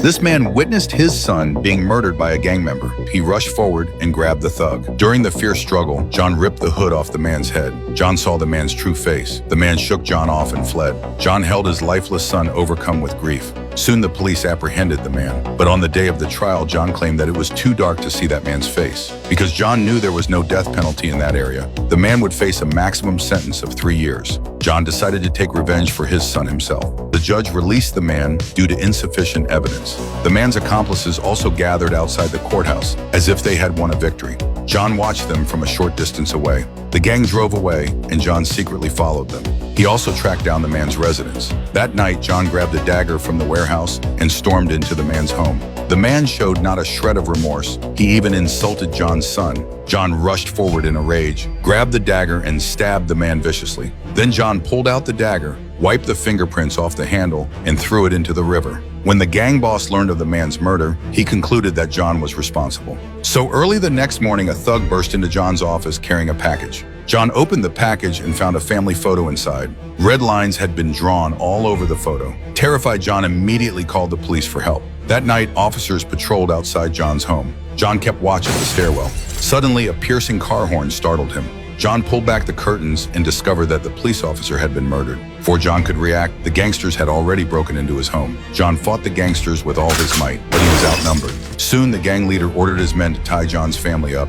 This man witnessed his son being murdered by a gang member. He rushed forward and grabbed the thug. During the fierce struggle, John ripped the hood off the man's head. John saw the man's true face. The man shook John off and fled. John held his lifeless son, overcome with grief. Soon the police apprehended the man, but on the day of the trial, John claimed that it was too dark to see that man's face. Because John knew there was no death penalty in that area, the man would face a maximum sentence of 3 years. John decided to take revenge for his son himself. The judge released the man due to insufficient evidence. The man's accomplices also gathered outside the courthouse as if they had won a victory. John watched them from a short distance away. The gang drove away, and John secretly followed them. He also tracked down the man's residence. That night, John grabbed a dagger from the warehouse and stormed into the man's home. The man showed not a shred of remorse. He even insulted John's son. John rushed forward in a rage, grabbed the dagger, and stabbed the man viciously. Then John pulled out the dagger, wiped the fingerprints off the handle, and threw it into the river. When the gang boss learned of the man's murder, he concluded that John was responsible. So early the next morning, a thug burst into John's office carrying a package. John opened the package and found a family photo inside. Red lines had been drawn all over the photo. Terrified, John immediately called the police for help. That night, officers patrolled outside John's home. John kept watch at the stairwell. Suddenly, a piercing car horn startled him. John pulled back the curtains and discovered that the police officer had been murdered. Before John could react, the gangsters had already broken into his home. John fought the gangsters with all his might, but he was outnumbered. Soon, the gang leader ordered his men to tie John's family up.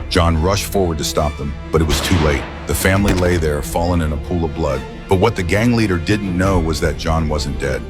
John rushed forward to stop them, but it was too late. The family lay there, fallen in a pool of blood. But what the gang leader didn't know was that John wasn't dead.